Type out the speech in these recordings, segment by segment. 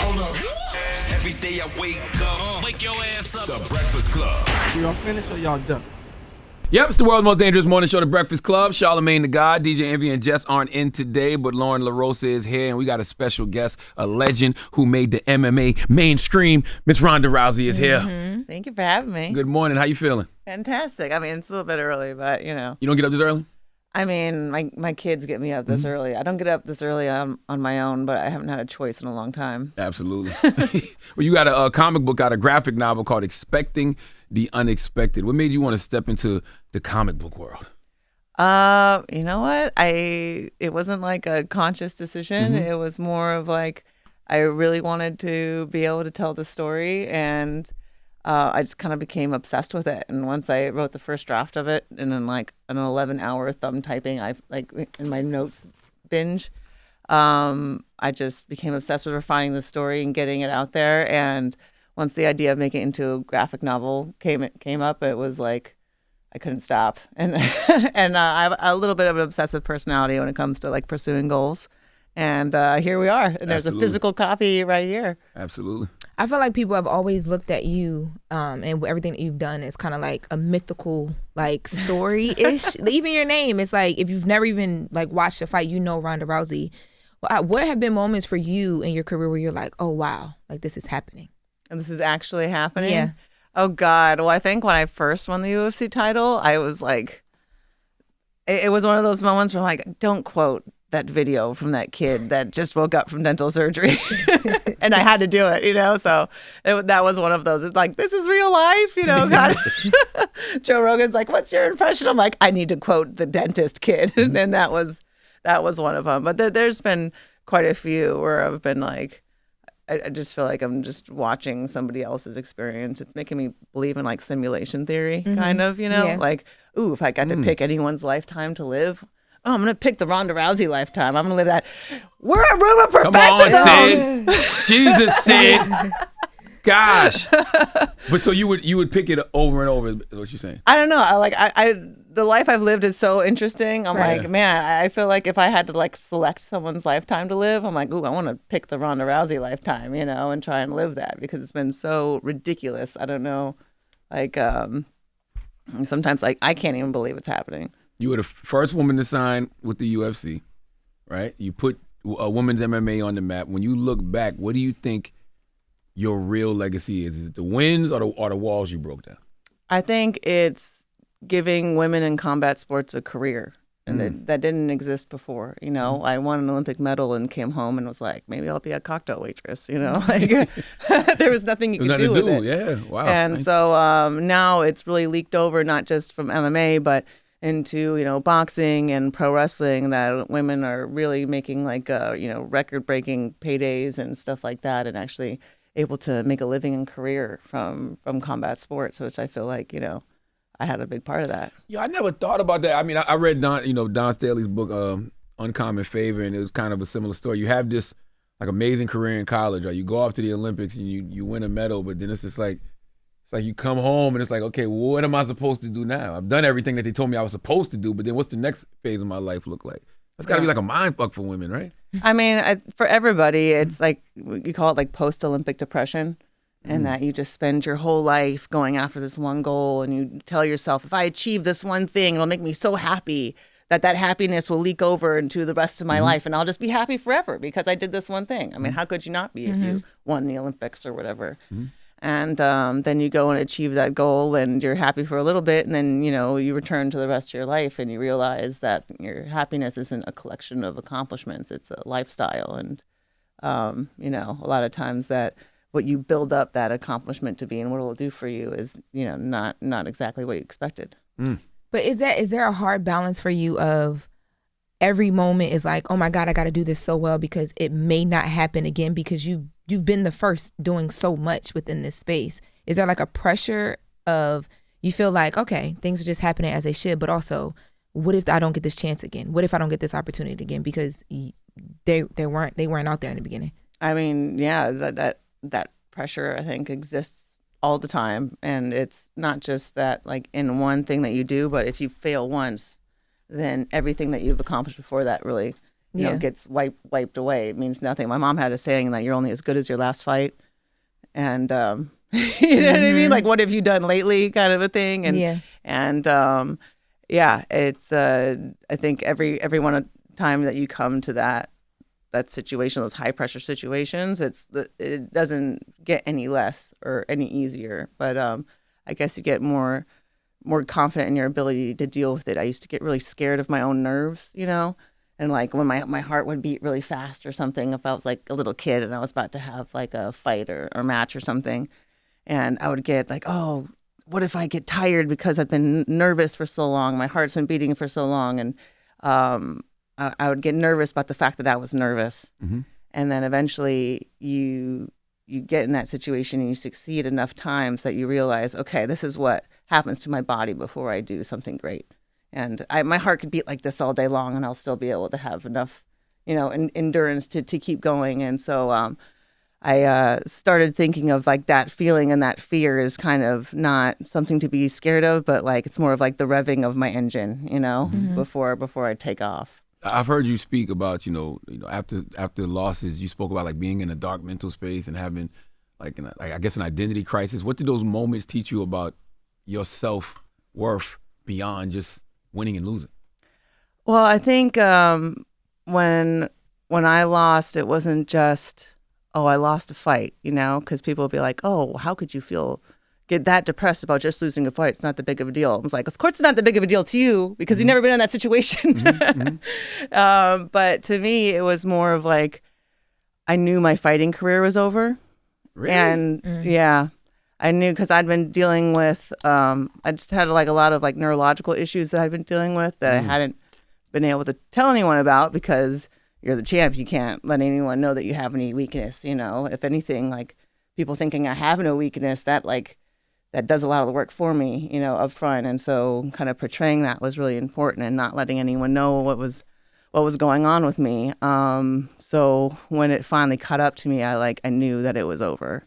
Every day I wake up, wake your ass up. The Breakfast Club. Y'all finished or y'all done? Yep, it's the world's most dangerous morning show, The Breakfast Club. Charlamagne the God, DJ Envy, and Jess aren't in today, but Loren LoRosa is here, and we got a special guest, a legend who made the MMA mainstream. Miss Ronda Rousey is here. Thank you for having me. Good morning. How you feeling? Fantastic. I mean, it's a little bit early, but you know. You don't get up this early? I mean, my kids get me up this early. I don't get up this early on my own, but I haven't had a choice in a long time. Absolutely. Well, you got a comic book out, a graphic novel called Expecting the Unexpected. What made you want to step into the comic book world? You know what? It wasn't like a conscious decision. It was more of like I really wanted to be able to tell the story, and I just kind of became obsessed with it. And once I wrote the first draft of it, and then like an 11-hour thumb typing, I like in my notes binge, I just became obsessed with refining the story and getting it out there. And once the idea of making it into a graphic novel came up, it was like I couldn't stop. And and I have a little bit of an obsessive personality when it comes to like pursuing goals. And here we are. And there's a physical copy right here. Absolutely. I feel like people have always looked at you and everything that you've done is kind of like a mythical like story-ish. Even your name, it's like if you've never even like watched a fight, you know Ronda Rousey. What have been moments for you in your career where you're like, oh, wow, like this is happening? And this is actually happening? Yeah. Oh, God. Well, I think when I first won the UFC title, I was like, it was one of those moments where I'm like, don't quote that video from that kid that just woke up from dental surgery. And I had to do it, you know? So that was one of those. It's like, this is real life, you know? God. Joe Rogan's like, what's your impression? I'm like, I need to quote the dentist kid. And that was one of them. But there's been quite a few where I've been like, I just feel like I'm just watching somebody else's experience. It's making me believe in like simulation theory, kind of, you know? Yeah. Like, ooh, if I got to pick anyone's lifetime to live, oh, I'm going to pick the Ronda Rousey lifetime. I'm going to live that. We're a room of professionals. Come on, Sid. Jesus, Sid. Gosh. But so you would pick it over and over, is what you're saying? I don't know. I the life I've lived is so interesting. I'm like, man, I feel like if I had to like select someone's lifetime to live, I'm like, ooh, I want to pick the Ronda Rousey lifetime, you know, and try and live that because it's been so ridiculous. I don't know. Like, sometimes like I can't even believe it's happening. You were the first woman to sign with the UFC, right? You put a women's MMA on the map. When you look back, what do you think your real legacy is? Is it the wins or the walls you broke down? I think it's giving women in combat sports a career. And that didn't exist before, you know. I won an Olympic medal and came home and was like, maybe I'll be a cocktail waitress, you know. Like there was nothing you could do with it. Yeah, wow. And so now it's really leaked over, not just from MMA, but into, you know, boxing and pro wrestling, that women are really making like, you know, record-breaking paydays and stuff like that, and actually able to make a living and career from combat sports, which I feel like, you know, I had a big part of that. Yeah, I never thought about that. I mean, I read Don Staley's book, Uncommon Favor, and it was kind of a similar story. You have this like amazing career in college, right? You go off to the Olympics and you win a medal, but then it's just like, you come home and it's like, okay, well, what am I supposed to do now? I've done everything that they told me I was supposed to do, but then what's the next phase of my life look like? That's got to be like a mind fuck for women, right? I mean, for everybody, it's like, you call it like post-Olympic depression. And that you just spend your whole life going after this one goal, and you tell yourself, if I achieve this one thing, it'll make me so happy that happiness will leak over into the rest of my life, and I'll just be happy forever because I did this one thing. I mean, how could you not be if you won the Olympics or whatever? And then you go and achieve that goal, and you're happy for a little bit, and then, you know, you return to the rest of your life, and you realize that your happiness isn't a collection of accomplishments; it's a lifestyle. And you know, a lot of times that what you build up that accomplishment to be and what it'll do for you is, you know, not exactly what you expected. But is there a hard balance for you of every moment is like, oh my God, I got to do this so well because it may not happen again because you've been the first doing so much within this space? Is there like a pressure of you feel like, okay, things are just happening as they should, but also what if I don't get this chance again? What if I don't get this opportunity again because they weren't out there in the beginning? I mean, yeah, that pressure I think exists all the time, and it's not just that like in one thing that you do, but if you fail once, then everything that you've accomplished before that really gets wiped away. It means nothing. My mom had a saying that you're only as good as your last fight. And, you know what I mean? Like, what have you done lately kind of a thing? And, it's, I think every one time that you come to that situation, those high pressure situations, it doesn't get any less or any easier. But I guess you get more confident in your ability to deal with it. I used to get really scared of my own nerves, and like when my heart would beat really fast or something, if I was like a little kid and I was about to have like a fight or match or something, and I would get like, oh, what if I get tired because I've been nervous for so long, my heart's been beating for so long, and I would get nervous about the fact that I was nervous. Mm-hmm. And then eventually you get in that situation and you succeed enough times that you realize, okay, this is what happens to my body before I do something great. And my heart could beat like this all day long and I'll still be able to have enough, endurance to keep going. And so I started thinking of like that feeling and that fear is kind of not something to be scared of, but like it's more of like the revving of my engine, before I take off. I've heard you speak about, after losses, you spoke about like being in a dark mental space and having like an identity crisis. What did those moments teach you about your self-worth beyond just winning and losing? Well, I think when I lost, it wasn't just, oh, I lost a fight, because people will be like, oh, how could you get that depressed about just losing a fight? It's not that big of a deal. I was like, of course it's not that big of a deal to you because you've never been in that situation. But to me, it was more of like, I knew my fighting career was over. Really? And yeah, I knew because I'd been dealing with, I just had like a lot of like neurological issues that I'd been dealing with that I hadn't been able to tell anyone about because you're the champ. You can't let anyone know that you have any weakness, If anything, like people thinking I have no weakness, that does a lot of the work for me, up front. And so kind of portraying that was really important and not letting anyone know what was going on with me. So when it finally caught up to me, I knew that it was over.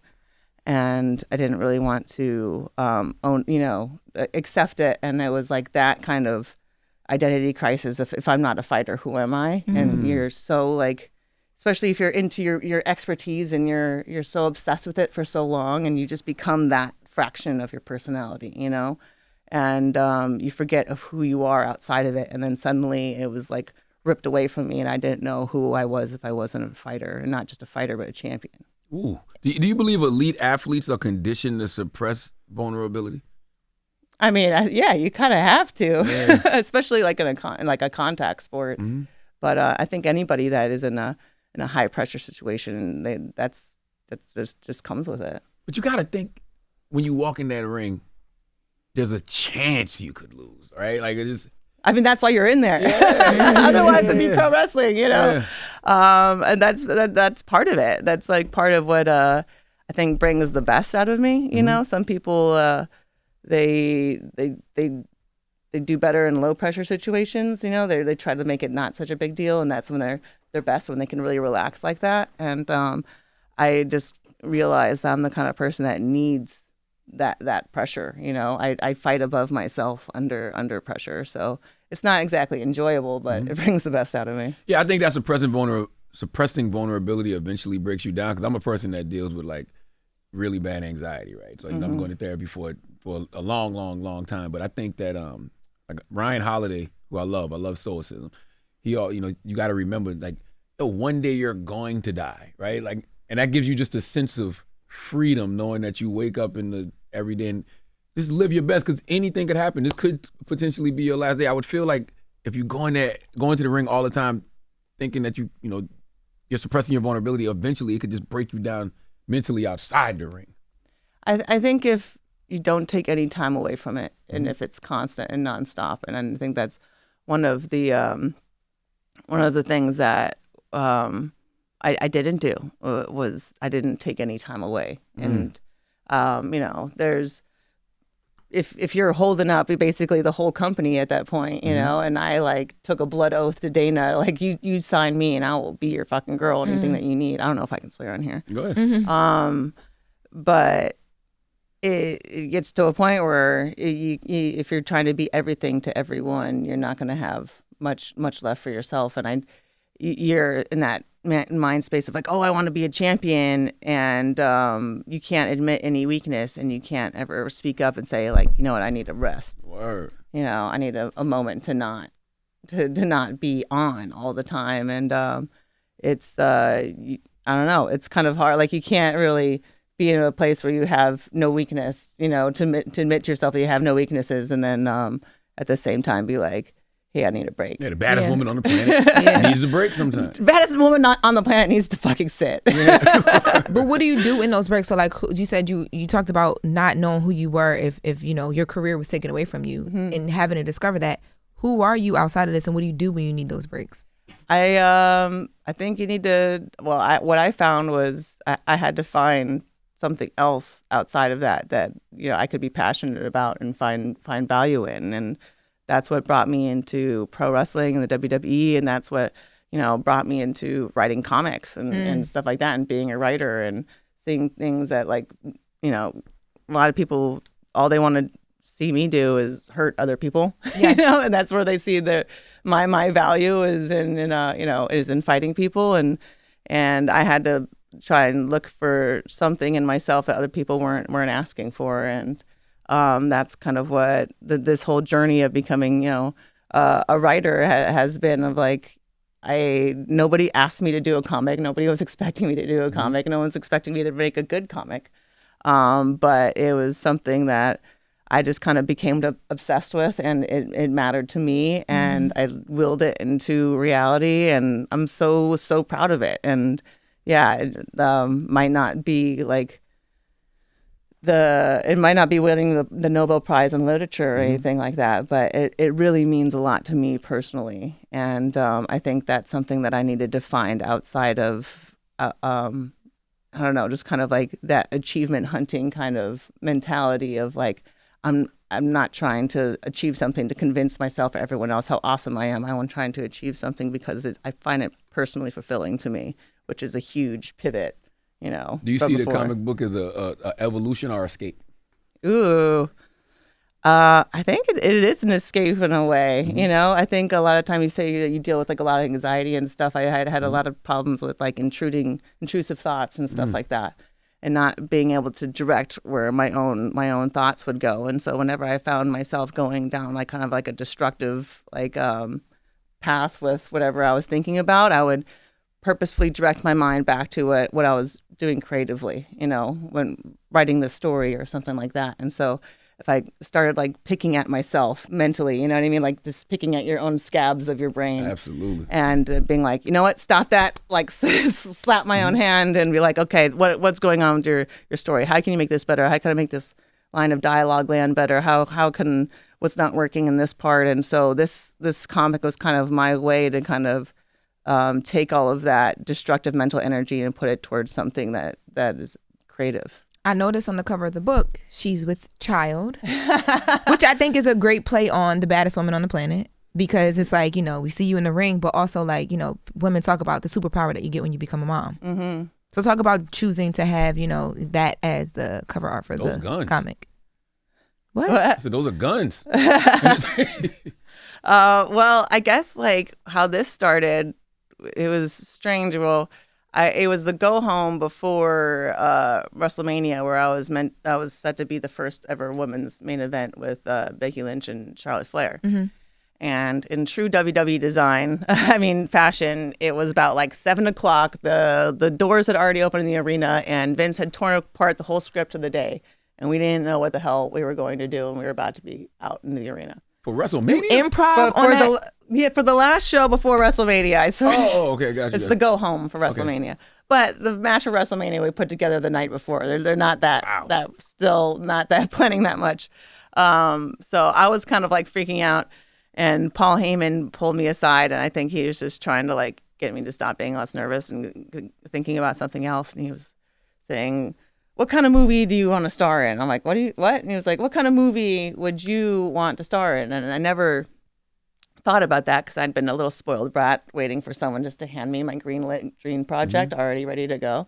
And I didn't really want to accept it. And it was like that kind of identity crisis. If I'm not a fighter, who am I? And you're so like, especially if you're into your expertise and you're so obsessed with it for so long, and you just become that fraction of your personality, and you forget of who you are outside of it. And then suddenly it was like ripped away from me, and I didn't know who I was if I wasn't a fighter, and not just a fighter, but a champion. Ooh. Do you believe elite athletes are conditioned to suppress vulnerability? I mean, yeah, you kind of have to, especially like in a contact sport. Mm-hmm. But I think anybody that is in a high pressure situation, that's just comes with it. But you got to think when you walk in that ring, there's a chance you could lose, right? Like I mean, that's why you're in there. Yeah. Otherwise, it'd be pro wrestling, Yeah. And that's part of it. That's like part of what I think brings the best out of me. Some people they do better in low pressure situations. They try to make it not such a big deal, and that's when they're best, when they can really relax like that. And I just realized I'm the kind of person that needs that pressure. I fight above myself under pressure. So it's not exactly enjoyable, but it brings the best out of me. Yeah, I think that suppressing vulnerability eventually breaks you down, because I'm a person that deals with like really bad anxiety, right? So I'm going to therapy for a long time. But I think that like Ryan Holiday, who I love stoicism. You got to remember, like, one day you're going to die, right? Like, and that gives you just a sense of freedom, knowing that you wake up every day and just live your best, because anything could happen. This could potentially be your last day. I would feel like if you going to the ring all the time thinking that you're suppressing your vulnerability, eventually it could just break you down mentally outside the ring. I think if you don't take any time away from it, and if it's constant and nonstop, and I think that's one of the things that I didn't do was I didn't take any time away. And there's if you're holding up basically the whole company at that point, and I like took a blood oath to Dana, like you sign me and I will be your fucking girl, anything that you need. I don't know if I can swear on here. Go ahead. But it gets to a point where if you're trying to be everything to everyone, you're not going to have much left for yourself. And you're in that mind space of like, oh, I want to be a champion, and you can't admit any weakness, and you can't ever speak up and say like, you know what, I need a rest. Word. You know, I need a moment to not be on all the time, and it's I don't know, it's kind of hard. Like you can't really be in a place where you have no weakness, you know, to admit to yourself that you have no weaknesses, and then at the same time be like, hey, I need a break. Yeah, the baddest woman on the planet needs a break sometimes. The baddest woman on the planet needs to fucking sit. But what do you do in those breaks? So like you said, you talked about not knowing who you were if you know your career was taken away from you, and having to discover that. Who are you outside of this, and what do you do when you need those breaks? I think you need to. Well, what I found was I had to find something else outside of that you know I could be passionate about and find value in, and that's what brought me into pro wrestling and the WWE, and that's what, you know, brought me into writing comics and stuff like that, and being a writer and seeing things that, like, you know, a lot of people, all they want to see me do is hurt other people. Yes. You know, and that's where they see that my value is in you know, is in fighting people, and I had to try and look for something in myself that other people weren't asking for, and that's kind of what this whole journey of becoming, you know, a writer has been, of like, nobody asked me to do a comic. Nobody was expecting me to do a comic. No one's expecting me to make a good comic. But it was something that I just kind of became obsessed with, and it mattered to me, and I willed it into reality, and I'm so proud of it. And yeah, it might not be like it might not be winning the Nobel Prize in literature or anything like that, but it really means a lot to me personally. And I think that's something that I needed to find outside of, I don't know, just kind of like that achievement hunting kind of mentality of like, I'm not trying to achieve something to convince myself or everyone else how awesome I am. I'm trying to achieve something because I find it personally fulfilling to me, which is a huge pivot. You know, do you see the comic book as a evolution or escape? Ooh, I think it is an escape in a way. You know, I think a lot of time you say you deal with like a lot of anxiety and stuff. I had a lot of problems with like intrusive thoughts and stuff like that, and not being able to direct where my own thoughts would go. And so whenever I found myself going down like kind of like a destructive like path with whatever I was thinking about, I would purposefully direct my mind back to what I was doing creatively, you know, when writing the story or something like that. And so if I started like picking at myself mentally, you know what I mean? Like just picking at your own scabs of your brain. Absolutely. And being like, you know what, stop that, like slap my own hand and be like, okay, what's going on with your story? How can you make this better? How can I make this line of dialogue land better? How can, what's not working in this part? And so this comic was kind of my way to kind of take all of that destructive mental energy and put it towards something that is creative. I noticed on the cover of the book, she's with child, which I think is a great play on the baddest woman on the planet, because it's like, you know, we see you in the ring, but also like, you know, women talk about the superpower that you get when you become a mom. Mm-hmm. So talk about choosing to have, you know, that as the cover art for those the guns. Comic. What? So those are guns. Well, I guess like how this started, it was strange. Well, it was the go home before WrestleMania, where I was set to be the first ever women's main event with Becky Lynch and Charlotte Flair. Mm-hmm. And in true WWE design, I mean fashion, it was about like 7:00. The doors had already opened in the arena, and Vince had torn apart the whole script of the day, and we didn't know what the hell we were going to do, and we were about to be out in the arena. For WrestleMania? Improv for the last show before WrestleMania, I swear. Oh, okay, gotcha. It's the go home for WrestleMania. Okay. But the match for WrestleMania we put together the night before. They're not that still not that planning that much. So I was kind of like freaking out, and Paul Heyman pulled me aside, and I think he was just trying to like get me to stop being less nervous and thinking about something else. And he was saying, what kind of movie do you want to star in? I'm like, what? And he was like, what kind of movie would you want to star in? And I never thought about that because I'd been a little spoiled brat waiting for someone just to hand me my greenlit dream project already ready to go.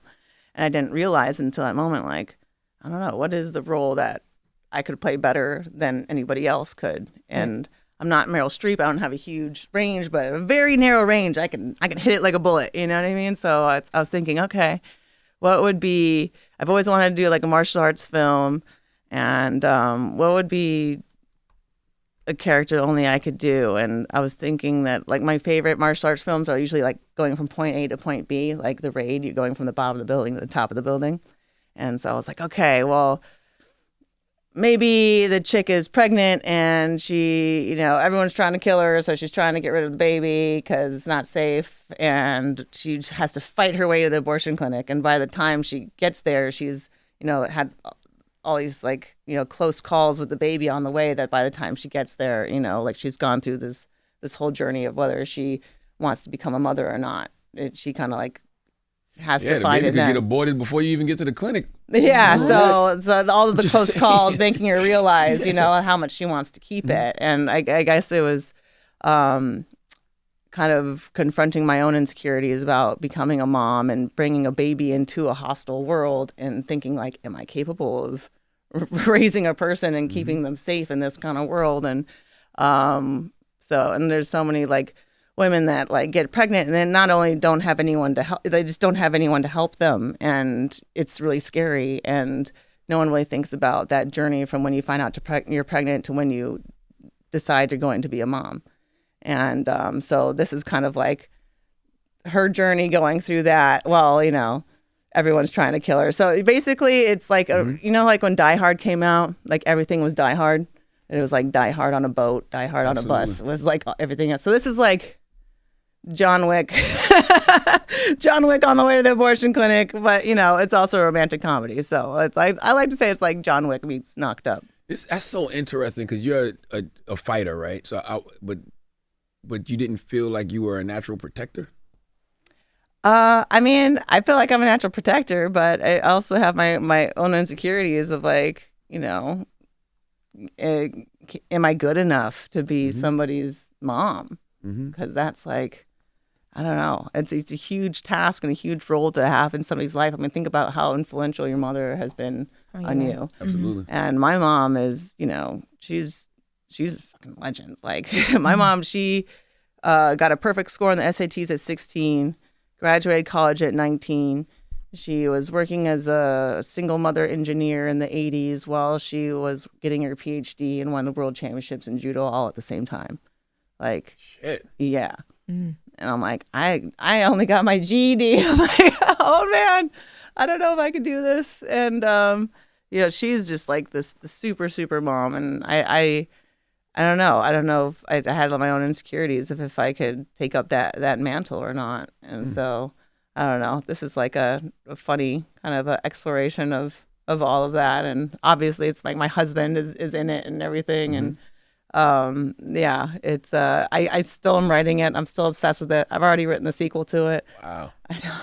And I didn't realize until that moment, like, I don't know, what is the role that I could play better than anybody else could? And I'm not Meryl Streep. I don't have a huge range, but a very narrow range. I can hit it like a bullet. You know what I mean? So I was thinking, okay, what would be? I've always wanted to do like a martial arts film, and what would be a character only I could do? And I was thinking that like my favorite martial arts films are usually like going from point A to point B, like The Raid. You're going from the bottom of the building to the top of the building. And so I was like, okay, well, maybe the chick is pregnant and she, everyone's trying to kill her. So she's trying to get rid of the baby because it's not safe. And she has to fight her way to the abortion clinic. And by the time she gets there, she's, had all these like, close calls with the baby on the way that by the time she gets there, like she's gone through this whole journey of whether she wants to become a mother or not. She kind of like has to find it then. Get aborted before you even get to the clinic. Yeah, so all of the close calls making her realize, how much she wants to keep it. And I guess it was kind of confronting my own insecurities about becoming a mom and bringing a baby into a hostile world and thinking like, am I capable of raising a person and keeping them safe in this kind of world? And and there's so many like women that like get pregnant and then not only don't have anyone to help, they just don't have anyone to help them, and it's really scary. And no one really thinks about that journey from when you find out you're pregnant to when you decide you're going to be a mom. And so this is kind of like her journey going through that. Well, everyone's trying to kill her. So basically, it's like like when Die Hard came out, like everything was Die Hard. And it was like Die Hard on a boat, Die Hard on a bus. It was like everything else. So this is like John Wick, John Wick on the way to the abortion clinic, but it's also a romantic comedy. So it's like I like to say it's like John Wick meets Knocked Up. That's so interesting because you're a fighter, right? So, but you didn't feel like you were a natural protector. I mean, I feel like I'm a natural protector, but I also have my own insecurities of like, am I good enough to be somebody's mom? Because that's like, I don't know. It's a huge task and a huge role to have in somebody's life. I mean, think about how influential your mother has been on you. Absolutely. And my mom is, she's a fucking legend. Like my mom, she got a perfect score on the SATs at 16, graduated college at 19. She was working as a single mother engineer in the 80s while she was getting her PhD and won the world championships in judo all at the same time. Like, shit. Yeah. And I'm like, I only got my GED. I'm like, oh man, I don't know if I could do this. And she's just like the super, super mom. And I don't know. I don't know if I had my own insecurities if I could take up that mantle or not. And so I don't know. This is like a funny kind of a exploration of all of that. And obviously it's like my husband is in it and everything. And it's I still am writing it. I'm still obsessed with it. I've already written the sequel to it. Wow. I know.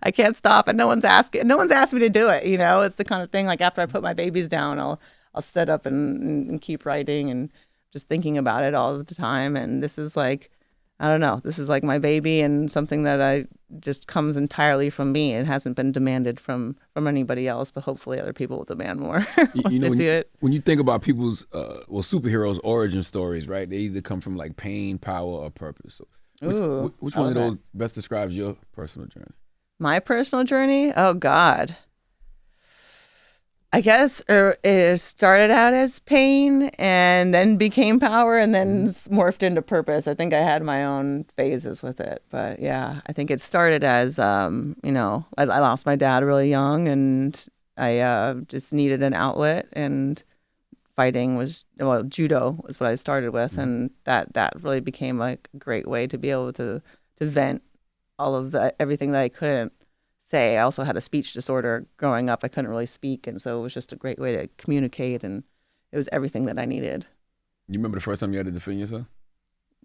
I can't stop, and no one's asked me to do it. It's the kind of thing like after I put my babies down, I'll sit up and keep writing and just thinking about it all the time. And this is like, I don't know, this is like my baby and something that I just comes entirely from me. It hasn't been demanded from anybody else, but hopefully other people will demand more once they see it. When you think about people's, superheroes' origin stories, right? They either come from like pain, power, or purpose. So which one of those best describes your personal journey? My personal journey? Oh, God. I guess it started out as pain and then became power and then morphed into purpose. I think I had my own phases with it. But yeah, I think it started as, I lost my dad really young and I just needed an outlet, and fighting judo was what I started with. And that really became like a great way to be able to vent all of everything that I couldn't say. I also had a speech disorder growing up. I couldn't really speak, and so it was just a great way to communicate, and it was everything that I needed. You remember the first time you had to defend yourself?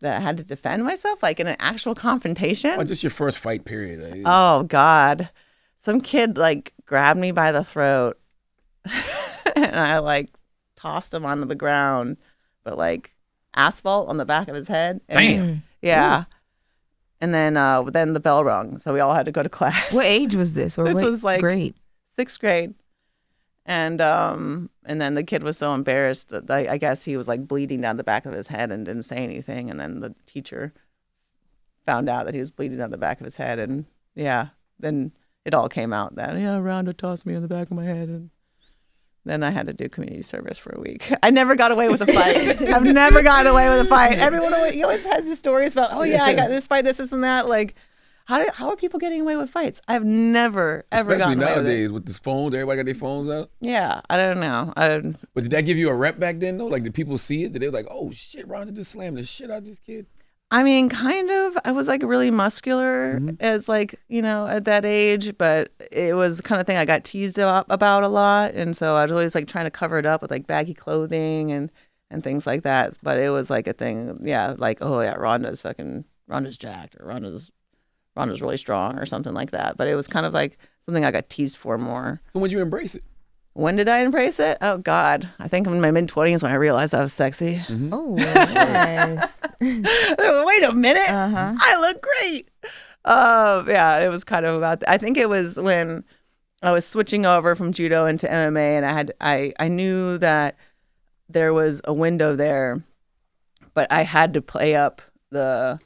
That I had to defend myself, like in an actual confrontation? Oh, just your first fight period. Oh, God. Some kid, like, grabbed me by the throat, and I, like, tossed him onto the ground, but, like, asphalt on the back of his head. And, damn. Yeah. Ooh. And then the bell rung, so we all had to go to class. What age was this? Or this what was like grade? 6th grade. And then the kid was so embarrassed that I guess he was like bleeding down the back of his head and didn't say anything. And then the teacher found out that he was bleeding down the back of his head. And yeah, then it all came out that, Ronda tossed me in the back of my head. And then I had to do community service for a week. I never got away with a fight. I've never gotten away with a fight. Everyone always has these stories about, I got this fight, this and that. Like, how are people getting away with fights? I've never, ever gotten away with it. Especially nowadays with this phones, everybody got their phones out. Yeah, I don't know. But did that give you a rep back then, though? Like, did people see it? Did they like, oh, shit, Ronda just slammed the shit out of this kid? I mean, kind of. I was like really muscular as like, at that age, but it was the kind of thing I got teased about a lot. And so I was always like trying to cover it up with like baggy clothing and things like that. But it was like a thing. Yeah. Like, oh yeah, Ronda's jacked, or Ronda's really strong or something like that. But it was kind of like something I got teased for more. So when did you embrace it? When did I embrace it? Oh, God. I think in my mid-20s when I realized I was sexy. Mm-hmm. Oh, yes. Wait a minute. Uh-huh. I look great. Yeah, it was kind of about I think it was when I was switching over from judo into MMA, and I knew that there was a window there, but I had to play up the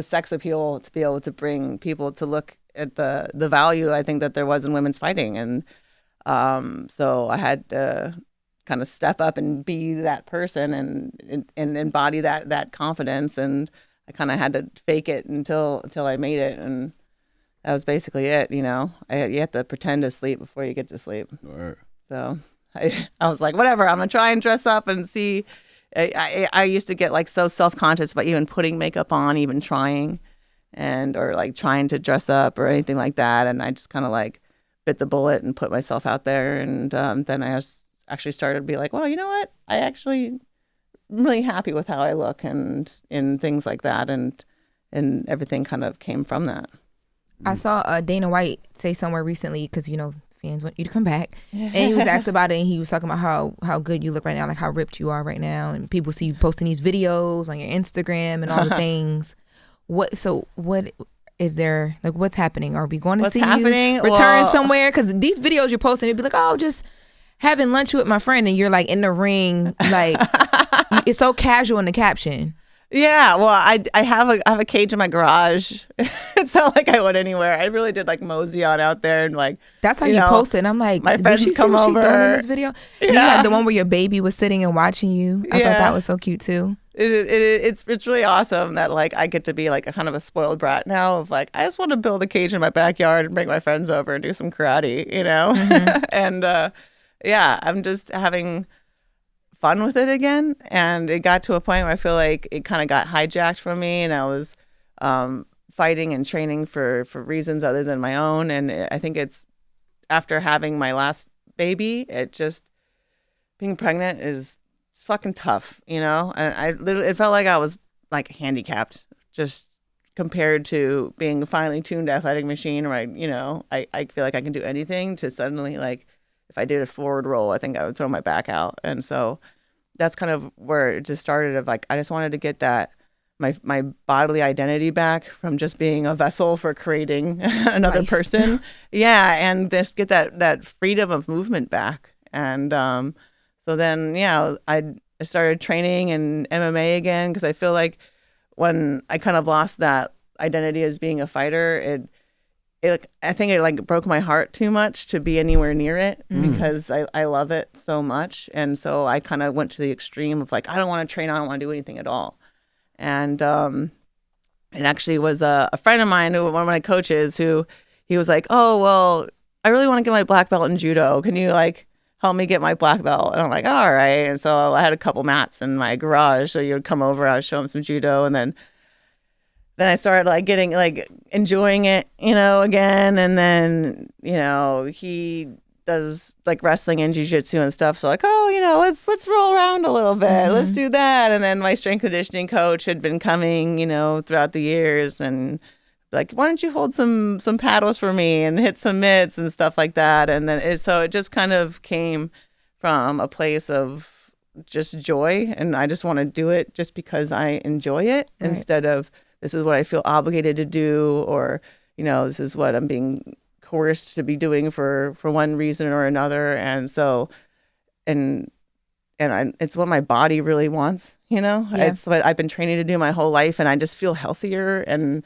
sex appeal to be able to bring people to look at the value I think that there was in women's fighting. And so I had to kind of step up and be that person and embody that confidence. And I kind of had to fake it until I made it. And that was basically it. You have to pretend to sleep before you get to sleep. Right. So I was like, whatever, I'm going to try and dress up and see. I used to get like so self-conscious about even putting makeup on, even trying or like trying to dress up or anything like that. And I just kind of like bit the bullet and put myself out there. And then I actually started to be like, well, you know what? I actually am really happy with how I look and things like that. And everything kind of came from that. I saw Dana White say somewhere recently, because, fans want you to come back. And he was asked about it, and he was talking about how good you look right now, like how ripped you are right now. And people see you posting these videos on your Instagram and all the things. What is there, like, what's happening? Are we going to see you return somewhere? Because these videos you're posting, it'd be like, oh, just having lunch with my friend, and you're like in the ring, like it's so casual in the caption. Yeah, well, I have a cage in my garage. It's not like I went anywhere. I really did like mosey on out there and like. That's how you post it. And I'm like, my friends come over. What she doing in this video? Yeah. You had the one where your baby was sitting and watching you. I thought that was so cute too. It's really awesome that like I get to be like a kind of a spoiled brat now of like I just want to build a cage in my backyard and bring my friends over and do some karate, and yeah, I'm just having fun with it again. And it got to a point where I feel like it kind of got hijacked from me, and I was fighting and training for reasons other than my own. And I think it's after having my last baby, being pregnant it's fucking tough, and it felt like I was like handicapped just compared to being a finely tuned athletic machine where I feel like I can do anything, to suddenly like if I did a forward roll, I think I would throw my back out. And so that's kind of where it just started of like, I just wanted to get that, my bodily identity back from just being a vessel for creating another person. Yeah. And just get that freedom of movement back. And so then, I started training in MMA again, because I feel like when I kind of lost that identity as being a fighter, I think it like broke my heart too much to be anywhere near it, because I love it so much. And so I kind of went to the extreme of like, I don't want to train. I don't want to do anything at all. And it actually was a friend of mine, one of my coaches, who he was like, oh, well, I really want to get my black belt in judo. Can you like help me get my black belt? And I'm like, all right. And so I had a couple mats in my garage. So you would come over, I would show him some judo. And then I started like getting like enjoying it, again. And then, he does like wrestling and jiu-jitsu and stuff. So like, oh, let's roll around a little bit. Let's do that. And then my strength conditioning coach had been coming, throughout the years, and like, why don't you hold some paddles for me and hit some mitts and stuff like that. And then it just kind of came from a place of just joy. And I just want to do it just because I enjoy it, instead of this is what I feel obligated to do, or, this is what I'm being coerced to be doing for one reason or another. And so, it's what my body really wants, Yeah. It's what I've been training to do my whole life, and I just feel healthier and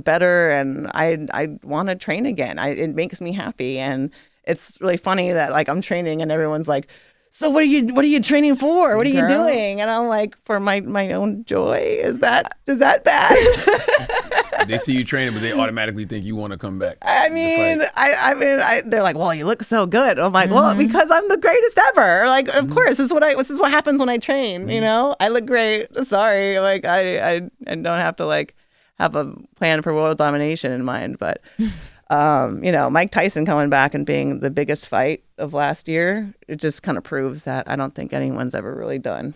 better, and I want to train again. It makes me happy, and it's really funny that like I'm training and everyone's like, so what are you training for? What are you doing? And I'm like, for my own joy. Is that bad? They see you training, but they automatically think you want to come back. I mean, they're like, well, you look so good. I'm like, well, because I'm the greatest ever. Like, of course, this is what happens when I train. I look great. Sorry, like I don't have to like have a plan for world domination in mind, but. Mike Tyson coming back and being the biggest fight of last year, it just kind of proves that I don't think anyone's ever really done.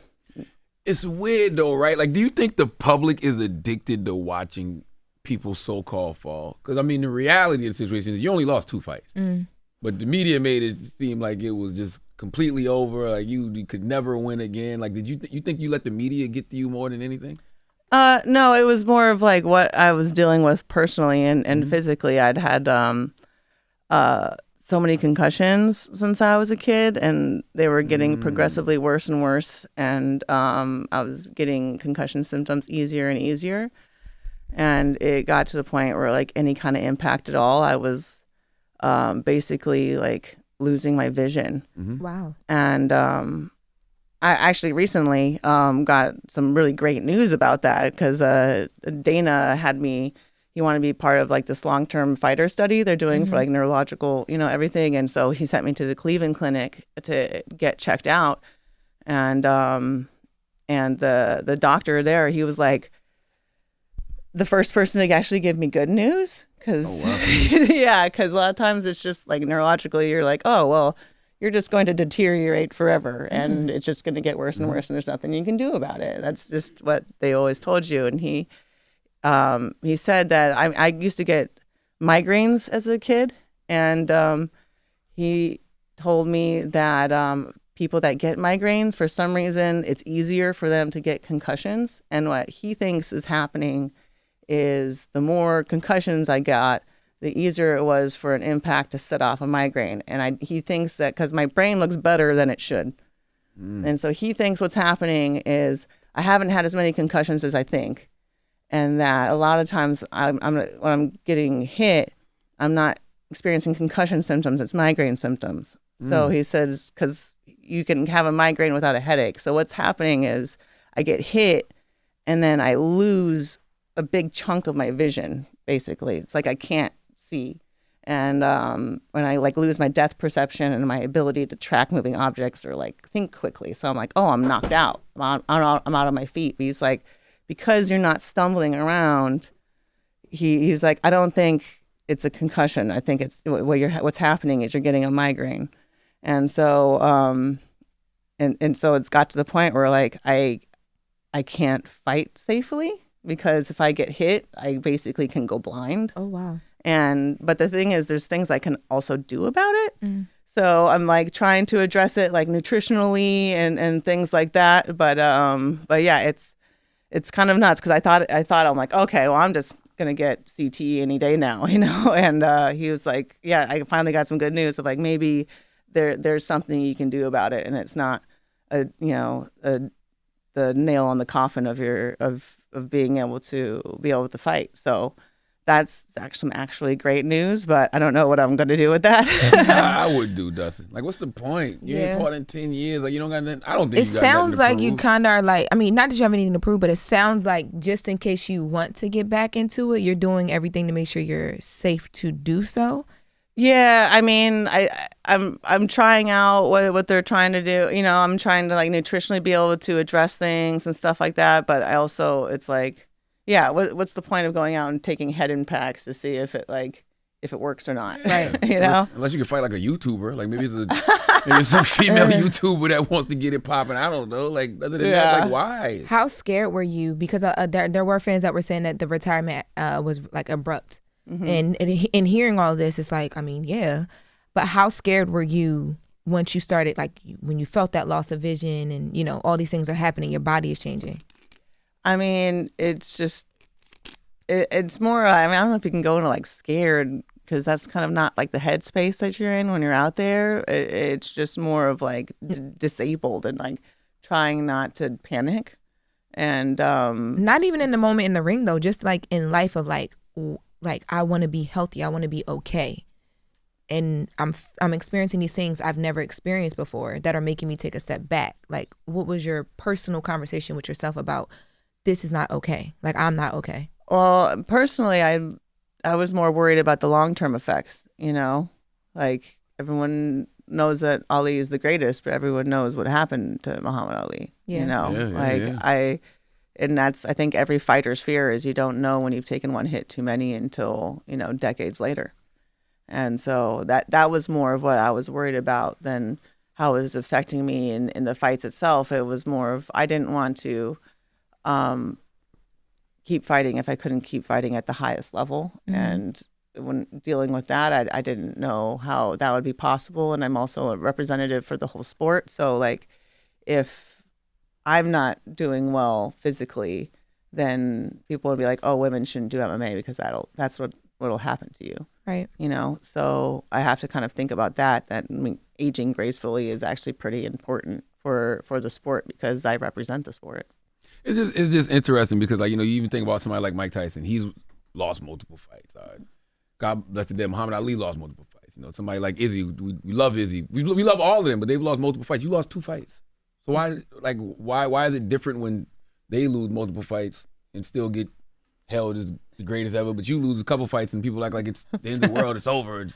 It's weird though, right? Like, do you think the public is addicted to watching people so-called fall? Because I mean, the reality of the situation is you only lost 2 fights, but the media made it seem like it was just completely over. Like you could never win again. Like, did you think you let the media get to you more than anything? No, it was more of like what I was dealing with personally and physically. I'd had so many concussions since I was a kid, and they were getting progressively worse and worse. And I was getting concussion symptoms easier and easier. And it got to the point where like any kind of impact at all, I was basically like losing my vision. Wow. And I actually recently got some really great news about that because Dana had me, he wanted to be part of like this long-term fighter study they're doing for like neurological, everything. And so he sent me to the Cleveland Clinic to get checked out. And the doctor there, he was like the first person to actually give me good news. Cause yeah, because a lot of times it's just like neurologically, you're like, oh, well, you're just going to deteriorate forever and it's just going to get worse and worse and there's nothing you can do about it. That's just what they always told you. And he said that I used to get migraines as a kid, and he told me that people that get migraines, for some reason, it's easier for them to get concussions. And what he thinks is happening is the more concussions I got, the easier it was for an impact to set off a migraine. And he thinks that because my brain looks better than it should. And so he thinks what's happening is I haven't had as many concussions as I think. And that a lot of times when I'm getting hit, I'm not experiencing concussion symptoms, it's migraine symptoms. So he says, because you can have a migraine without a headache. So what's happening is I get hit and then I lose a big chunk of my vision, basically. It's like I can't see. And when I like lose my depth perception and my ability to track moving objects or like think quickly. So I'm like, oh, I'm knocked out. I'm out of my feet. But he's like, because you're not stumbling around, he's like, I don't think it's a concussion. I think it's what's happening is you're getting a migraine. And so and so it's got to the point where like I can't fight safely because if I get hit, I basically can go blind. Oh wow. But the thing is, there's things I can also do about it. So I'm like trying to address it like nutritionally and things like that. But yeah, it's kind of nuts because I thought I'm like, okay, well, I'm just gonna get CT any day now, And he was like, yeah, I finally got some good news of like maybe there's something you can do about it, and it's not the nail on the coffin of your of being able to fight. So that's actually great news, but I don't know what I'm going to do with that. I would do, Dustin. Like, what's the point? You ain't fought in 10 years. Like, you don't got nothing. I don't think it you got sounds nothing to like prove. you kind of are like, I mean, not that you have anything to prove, but it sounds like just in case you want to get back into it, you're doing everything to make sure you're safe to do so. Yeah, I mean, I'm trying out what they're trying to do. I'm trying to like nutritionally be able to address things and stuff like that. But I also, it's like, yeah, what's the point of going out and taking head impacts to see if it works or not? Right. Unless you can fight like a YouTuber, like maybe it's some female YouTuber that wants to get it popping. I don't know. Like other than that, like why? How scared were you? Because there were fans that were saying that the retirement was like abrupt. And in hearing all this, it's like, I mean, yeah, but how scared were you once you started, like when you felt that loss of vision and, all these things are happening, your body is changing? I mean, it's just, it's more, I don't know if you can go into like scared because that's kind of not like the headspace that you're in when you're out there. It's just more of like disabled and like trying not to panic. And not even in the moment in the ring though, just like in life of like I want to be healthy, I want to be okay, and I'm experiencing these things I've never experienced before that are making me take a step back. Like, what was your personal conversation with yourself about this is not okay? Like, I'm not okay. Well, personally, I was more worried about the long-term effects, you know? Like, everyone knows that Ali is the greatest, but everyone knows what happened to Muhammad Ali, you know? And that's, I think, every fighter's fear is you don't know when you've taken one hit too many until, you know, decades later. And so that was more of what I was worried about than how it was affecting me in the fights itself. It was more of, I didn't want to keep fighting if I couldn't keep fighting at the highest level. Mm-hmm. And when dealing with that, I didn't know how that would be possible. And I'm also a representative for the whole sport. So like, if I'm not doing well physically, then people would be like, oh, women shouldn't do MMA because that's what'll happen to you. Right. You know, so I have to kind of think about that I mean, aging gracefully is actually pretty important for the sport because I represent the sport. It's just interesting because, like, you know, you even think about somebody like Mike Tyson. He's lost multiple fights. God bless the dead. Muhammad Ali lost multiple fights. You know, somebody like Izzy, we love Izzy. We love all of them, but they've lost multiple fights. You lost 2 fights. So why is it different when they lose multiple fights and still get held as the greatest ever, but you lose a couple fights and people act like it's the end of the world, it's over,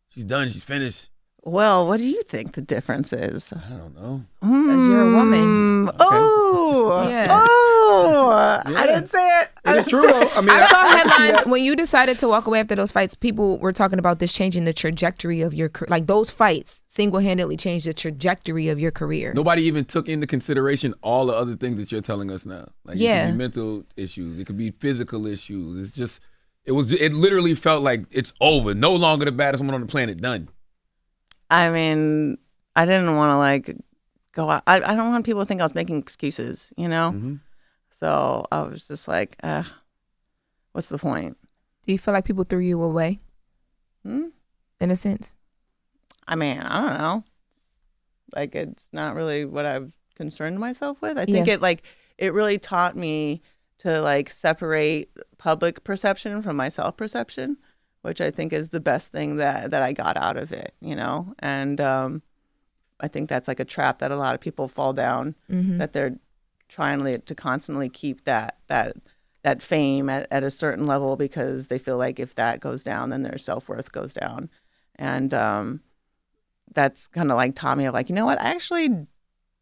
she's done, she's finished? Well, what do you think the difference is? I don't know. Because you're a woman. Okay. Oh, yeah. Oh, yeah. I didn't say it. It's true though. I mean, I saw headlines when you decided to walk away after those fights. People were talking about this changing the trajectory of your career. Like those fights single-handedly changed the trajectory of your career. Nobody even took into consideration all the other things that you're telling us now. Like, it could be mental issues, it could be physical issues. It's just, it literally felt like it's over. No longer the baddest woman on the planet. Done. I mean, I didn't want to like go out. I don't want people to think I was making excuses, you know? Mm-hmm. So I was just like, what's the point? Do you feel like people threw you away? In a sense? I mean, I don't know. Like, it's not really what I've concerned myself with. I think it really taught me to like separate public perception from my self-perception, which I think is the best thing that I got out of it, you know? And I think that's like a trap that a lot of people fall down, that they're trying to constantly keep that fame at a certain level because they feel like if that goes down, then their self-worth goes down. And that's kind of like taught me of like, you know what, I actually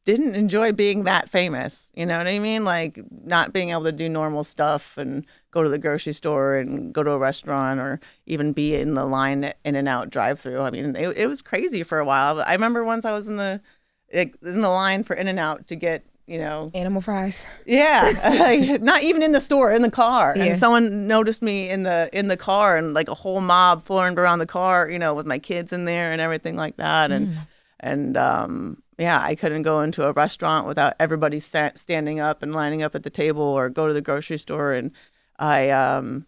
didn't enjoy being that famous. You know what I mean? Like not being able to do normal stuff and go to the grocery store and go to a restaurant or even be in the line at In-N-Out drive-thru. I mean, it was crazy for a while. I remember once I was in the line for In-N-Out to get, you know, animal fries. Yeah, not even in the store, in the car. Yeah. And someone noticed me in the car, and like a whole mob formed around the car, you know, with my kids in there and everything like that. And yeah, I couldn't go into a restaurant without everybody standing up and lining up at the table, or go to the grocery store. And I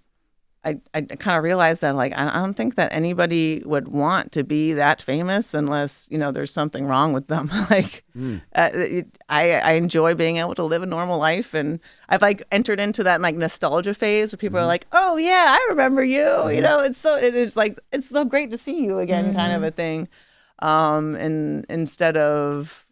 kind of realized that, like, I don't think that anybody would want to be that famous unless, you know, there's something wrong with them. Like, I enjoy being able to live a normal life, and I've like entered into that like nostalgia phase where people are like, oh yeah, I remember you. You know, it's so great to see you again, kind of a thing. And instead of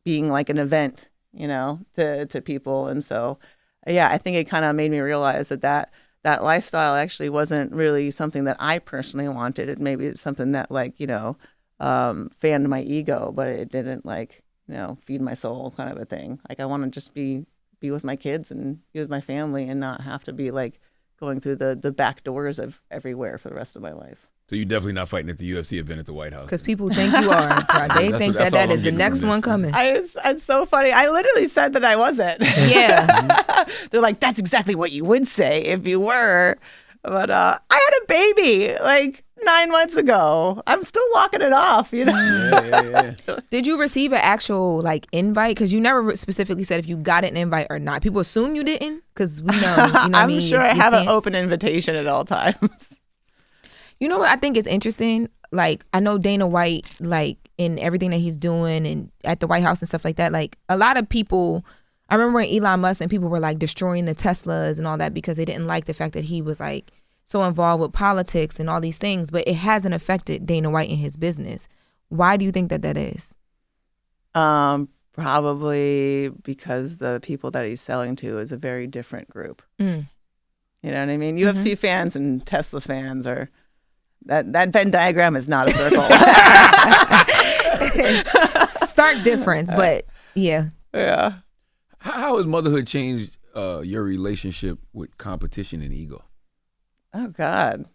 being like an event, you know, to people. And so, yeah, I think it kind of made me realize that lifestyle actually wasn't really something that I personally wanted. Maybe it's something that, like, you know, fanned my ego, but it didn't, like, you know, feed my soul, kind of a thing. Like, I want to just be with my kids and be with my family and not have to be like going through the back doors of everywhere for the rest of my life. So you're definitely not fighting at the UFC event at the White House. Because people think you are. They think that is the next one coming. It's so funny. I literally said that I wasn't. Yeah. They're like, that's exactly what you would say if you were. But I had a baby like 9 months ago. I'm still walking it off, you know? Yeah. Did you receive an actual like invite? Because you never specifically said if you got an invite or not. People assume you didn't because we know. You know I'm sure I have an open invitation at all times. You know what I think is interesting? Like, I know Dana White, like, in everything that he's doing and at the White House and stuff like that, like, a lot of people, I remember when Elon Musk and people were, like, destroying the Teslas and all that because they didn't like the fact that he was, like, so involved with politics and all these things, but it hasn't affected Dana White in his business. Why do you think that is? Probably because the people that he's selling to is a very different group. You know what I mean? UFC fans and Tesla fans are that Venn diagram is not a circle. Stark difference, but yeah. Yeah. How has motherhood changed your relationship with competition and ego? Oh God.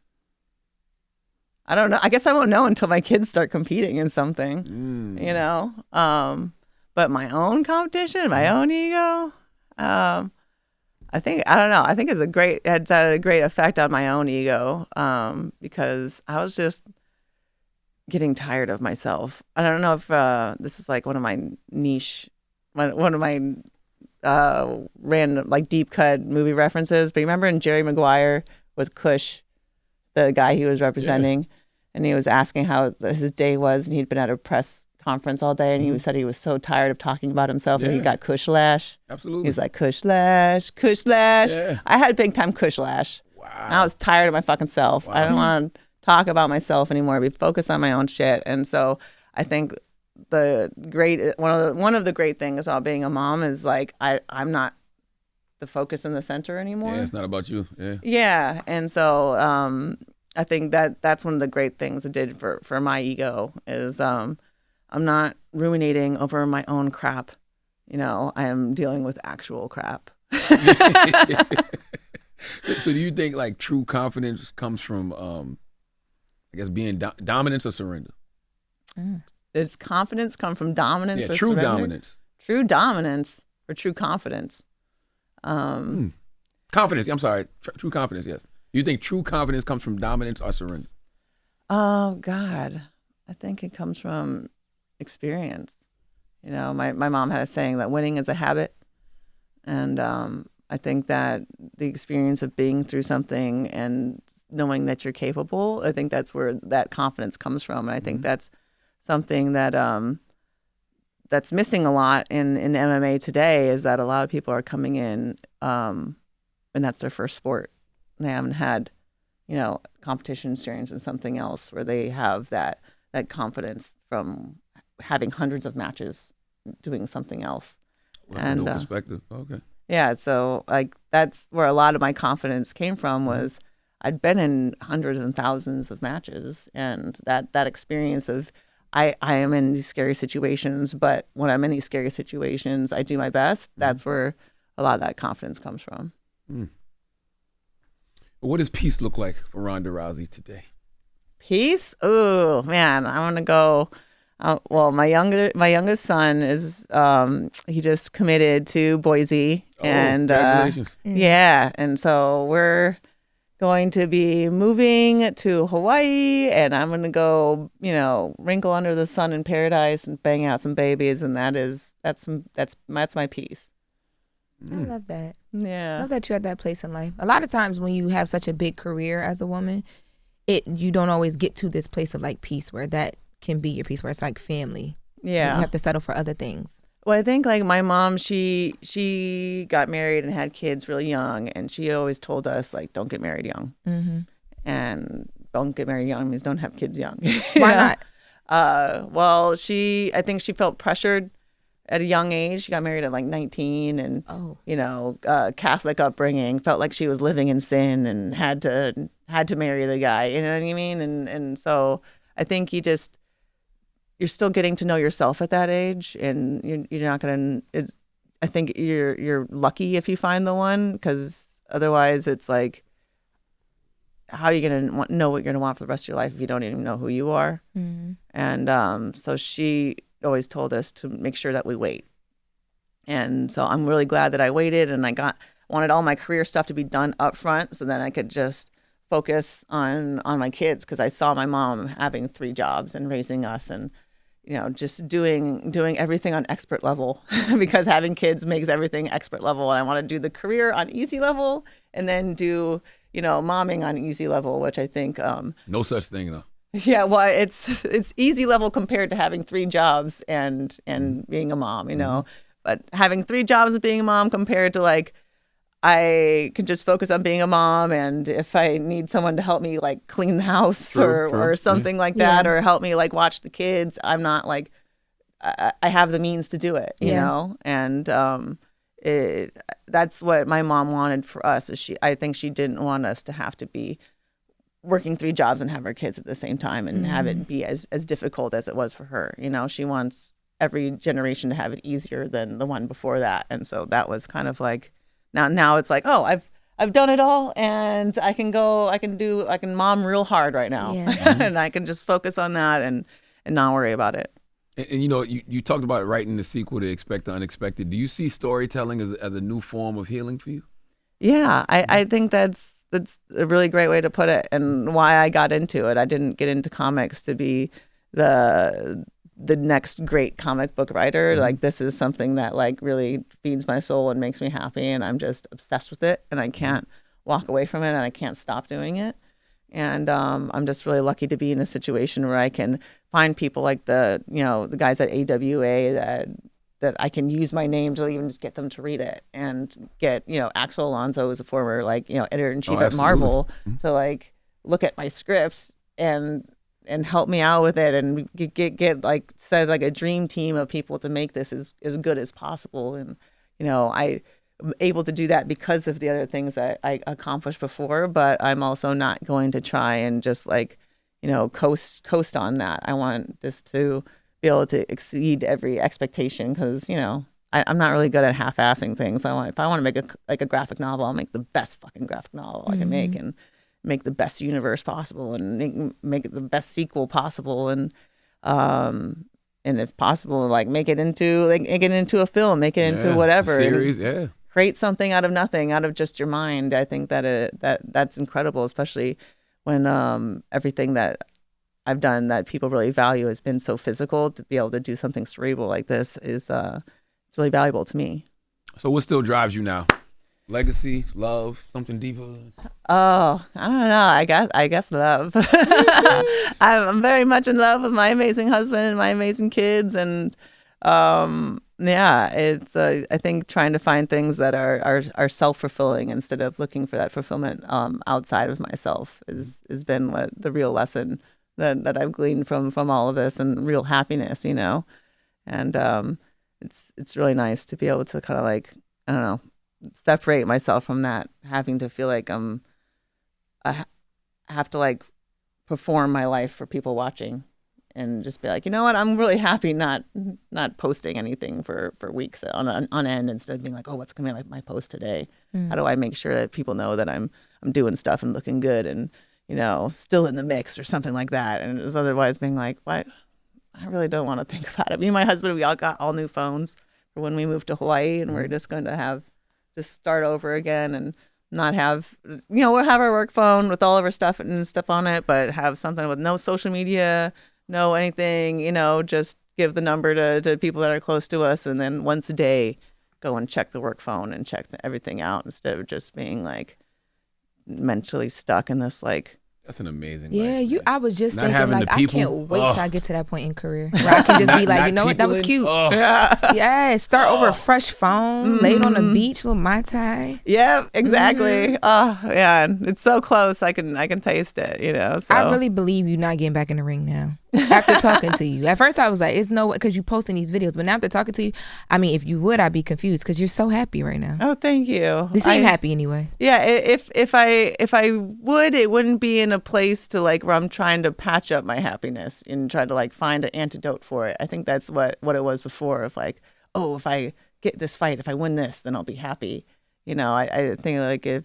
I don't know. I guess I won't know until my kids start competing in something. You know? But my own competition, my own ego, I don't know. I think it's had a great effect on my own ego because I was just getting tired of myself. I don't know if this is like one of my niche, one of my random like deep cut movie references. But you remember in Jerry Maguire with Cush, the guy he was representing, and he was asking how his day was, and he'd been at a press conference all day, and he said he was so tired of talking about himself, and he got Cush lash. Absolutely. He's like, Cush lash, Cush lash. Yeah. I had big time Cush lash. Wow. I was tired of my fucking self. I don't want to talk about myself anymore. Be focused on my own shit. And so I think one of the great things about being a mom is like I'm not the focus in the center anymore. Yeah, it's not about you. Yeah. Yeah. And so I think that's one of the great things it did for my ego is I'm not ruminating over my own crap. You know, I am dealing with actual crap. So do you think like true confidence comes from, I guess, being dominance or surrender? Does confidence come from dominance or true surrender? dominance. True dominance or true confidence? Confidence, I'm sorry. True confidence, yes. You think true confidence comes from dominance or surrender? Oh, God. I think it comes from experience. You know, my mom had a saying that winning is a habit. And I think that the experience of being through something and knowing that you're capable, I think that's where that confidence comes from. And I think that's something that that's missing a lot in MMA today is that a lot of people are coming in and that's their first sport. They haven't had, you know, competition experience in something else where they have that confidence from having hundreds of matches doing something else. No perspective. Okay. Yeah, so like that's where a lot of my confidence came from was I'd been in hundreds and thousands of matches, and that experience of I am in these scary situations, but when I'm in these scary situations, I do my best. That's where a lot of that confidence comes from. What does peace look like for Ronda Rousey today? Peace? Oh man, I want to go. Well, my youngest son is he just committed to Boise, and congratulations. yeah, and so we're going to be moving to Hawaii, and I'm going to go, you know, wrinkle under the sun in paradise and bang out some babies, and that's my peace. I love that. Yeah, I love that you're at that place in life. A lot of times when you have such a big career as a woman, you don't always get to this place of like peace where that can be your peace, where it's like family. Yeah, you have to settle for other things. Well, I think like my mom, she got married and had kids really young, and she always told us like, don't get married young, and don't get married young means don't have kids young. Why not? Well, I think she felt pressured at a young age. She got married at like 19, and you know, Catholic upbringing, felt like she was living in sin and had to marry the guy. You know what I mean? And so I think you're still getting to know yourself at that age, and you're not gonna. I think you're lucky if you find the one, because otherwise it's like, how are you gonna know what you're gonna want for the rest of your life if you don't even know who you are? And so she always told us to make sure that we wait. And so I'm really glad that I waited, and I wanted all my career stuff to be done up front, so then I could just focus on my kids, because I saw my mom having 3 jobs and raising us, and you know, just doing everything on expert level because having kids makes everything expert level, and I want to do the career on easy level and then do, momming on easy level, which I think No such thing though. yeah, well, it's easy level compared to having 3 jobs and being a mom, But having 3 jobs and being a mom compared to like I can just focus on being a mom, and if I need someone to help me like clean the house or something like that, or help me like watch the kids, I'm not like I have the means to do it, you know, and that's what my mom wanted for us. I think she didn't want us to have to be working 3 jobs and have our kids at the same time and have it be as difficult as it was for her. She wants every generation to have it easier than the one before that, and so that was kind of like. Now it's like, oh, I've done it all, and I can mom real hard right now, and I can just focus on that and not worry about it. And you talked about writing the sequel to Expect the Unexpected. Do you see storytelling as a new form of healing for you? Yeah, I think that's a really great way to put it, and why I got into it. I didn't get into comics to be the next great comic book writer. Like, this is something that like really feeds my soul and makes me happy, and I'm just obsessed with it, and I can't walk away from it, and I can't stop doing it. And I'm just really lucky to be in a situation where I can find people like the guys at AWA that I can use my name to even just get them to read it, and get Axel Alonso, is a former editor-in-chief at Marvel, to like look at my script and help me out with it, and get like said like a dream team of people to make this as good as possible. And I am able to do that because of the other things that I accomplished before, but I'm also not going to try and just like coast on that. I want this to be able to exceed every expectation, because I'm not really good at half-assing things. If I want to make a graphic novel, I'll make the best fucking graphic novel I can make, and make the best universe possible, and make it the best sequel possible, and if possible, like make it into a film, make it into whatever, series, create something out of nothing, out of just your mind. I think that's incredible, especially when everything that I've done that people really value has been so physical. To be able to do something cerebral like this is it's really valuable to me. So what still drives you now? Legacy, love, something deeper? Oh, I don't know. I guess love. I'm very much in love with my amazing husband and my amazing kids, and it's I think trying to find things that are self-fulfilling instead of looking for that fulfillment outside of myself has been what the real lesson that I've gleaned from all of this, and real happiness, and it's really nice to be able to kind of like, I don't know, separate myself from that, having to feel like I have to like perform my life for people watching, and just be like, you know what, I'm really happy not posting anything for weeks on end, instead of being like, oh, what's gonna be like my post today? How do I make sure that people know that I'm doing stuff and looking good, and still in the mix or something like that? And it was otherwise being like, what? I really don't want to think about it. Me and my husband, we all got all new phones for when we moved to Hawaii, and we're just going to just start over again, and not have, we'll have our work phone with all of our stuff on it, but have something with no social media, no anything, just give the number to people that are close to us, and then once a day go and check the work phone and check everything out, instead of just being like mentally stuck in this like. That's an amazing life. Yeah, I was just thinking like, I can't wait till I get to that point in career where I can just be like, you know what, that was cute. Yeah, start over a fresh phone, lay it on the beach, little Mai Tai. Yeah, exactly. Oh yeah, it's so close. I can taste it. So. I really believe you not getting back in the ring now. After talking to you, at first I was like, "It's no way," because you posting these videos. But now after talking to you, I mean, if you would, I'd be confused because you're so happy right now. Oh, thank you. You seem happy anyway. Yeah, if I would, it wouldn't be in a place to like where I'm trying to patch up my happiness and try to like find an antidote for it. I think that's what it was before. Of like, oh, if I get this fight, if I win this, then I'll be happy. I think like if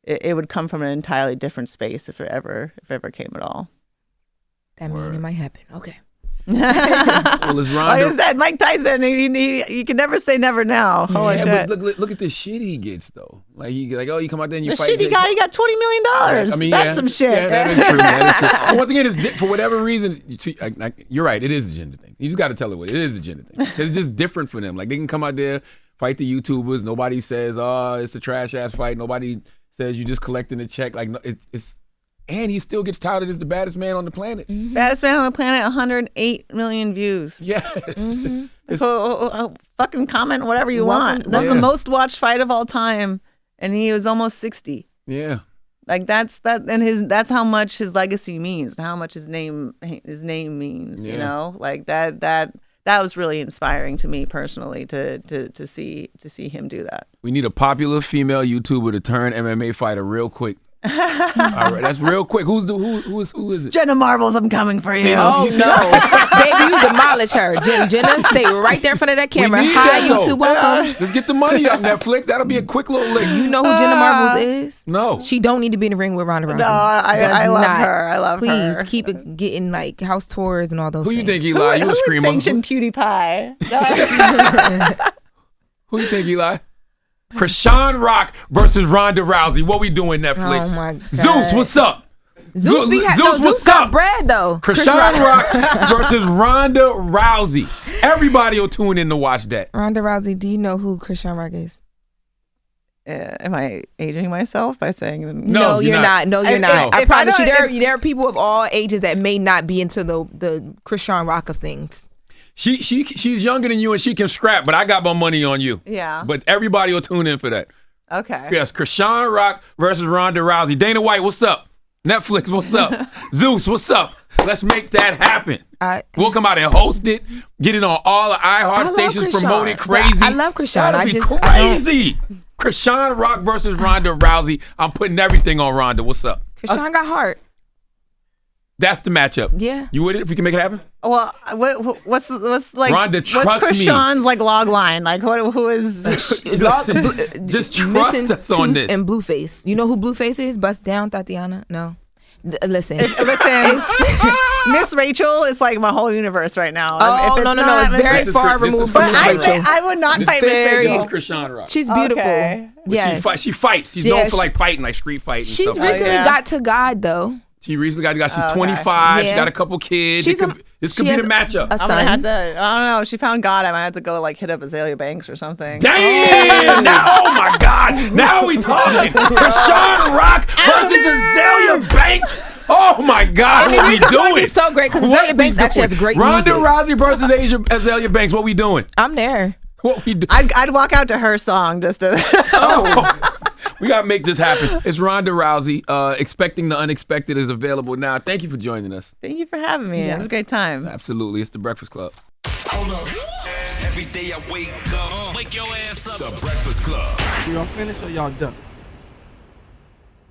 it would come from an entirely different space if it ever came at all. That means it might happen. Okay. Well, it's Ronda. Like I said, Mike Tyson, you can never say never now. Holy shit. But look at the shit he gets, though. Like, you come out there and you the fight. The shit he got $20 million. I mean, that's some shit. Yeah, that is true. But once again, for whatever reason, you're right. It is a gender thing. You just got to tell it what it is, a gender thing. It's just different for them. Like, they can come out there, fight the YouTubers. Nobody says, oh, it's a trash-ass fight. Nobody says you're just collecting a check. Like it's and he still gets touted as the baddest man on the planet. Mm-hmm. Baddest man on the planet, 108 million views. Yes. Fucking comment whatever you want. That's the most watched fight of all time, and he was almost 60. Yeah. Like that's that's how much his legacy means, and how much his name means. Yeah. You know, like that was really inspiring to me personally to see him do that. We need a popular female YouTuber to turn MMA fighter real quick. All right, that's real quick. Who is it? Jenna Marbles, I'm coming for you. Oh no, baby, you demolish her. Jenna, stay right there in front of that camera. Hi, YouTube, welcome. Let's get the money up, Netflix. That'll be a quick little lick. You know who Jenna Marbles is? No. She don't need to be in the ring with Ronda Rousey. No, I love her. I love her. Please keep it getting like house tours and all those Who things. you think, Eli? You a screamer? Who sanctioned PewDiePie? Who you think, Eli? Krishan Rock versus Ronda Rousey. What we doing, Netflix? Oh my God. Zeus, what's up? Zeus what's got up? bread though. Krishan Rock versus Ronda Rousey. Everybody will tune in to watch that. Ronda Rousey, do you know who Krishan Rock is? Am I aging myself by saying No, you're not. No, you're not. I if I promise you, don't- there are people of all ages that may not be into the Krishan Rock of things. She's younger than you and she can scrap, but I got my money on you. Yeah. But everybody will tune in for that. Okay. Yes, Krishan Rock versus Ronda Rousey. Dana White, what's up? Netflix, what's up? Zeus, what's up? Let's make that happen. We'll come out and host it, get it on all the iHeart stations, promote it crazy. I love Krishan. That'll be crazy. Krishan Rock versus Ronda Rousey. I'm putting everything on Ronda. What's up? Krishan got heart. That's the matchup. Yeah. You with it if we can make it happen? Well, what's like Ronda, what's trust me. Krishan's like log line? Like who is Just trust us on this. And Blueface. You know who Blueface is? Bust down, Tatiana? No. Listen. Miss Rachel is like my whole universe right now. Oh, no. It's very far removed from Miss Rachel. I would not fight Miss Rachel. Krishan Rock. She's beautiful. Okay. Yes. She fights. She's known for like fighting, like street fighting. She's stuff like recently that. got to God though. She recently got. She's 25. Yeah. She got a couple kids. This could be the matchup. A son. I don't know. She found God. I might have to go like hit up Azalea Banks or something. Damn! Now, oh my God! Now we talking. Krishan Rock versus Azalea Banks. Oh my God! What we doing? It's so great because Azalea Banks actually has great music. Ronda Rousey versus Azalea Banks. What we doing? I'm there. What we do? I'd walk out to her song just to. We gotta make this happen. It's Ronda Rousey. Expecting the Unexpected is available now. Thank you for joining us. Thank you for having me. It was a great time. Absolutely. It's The Breakfast Club. Hold up. Every day I wake up, wake your ass up. The Breakfast Club. Y'all finished or y'all done?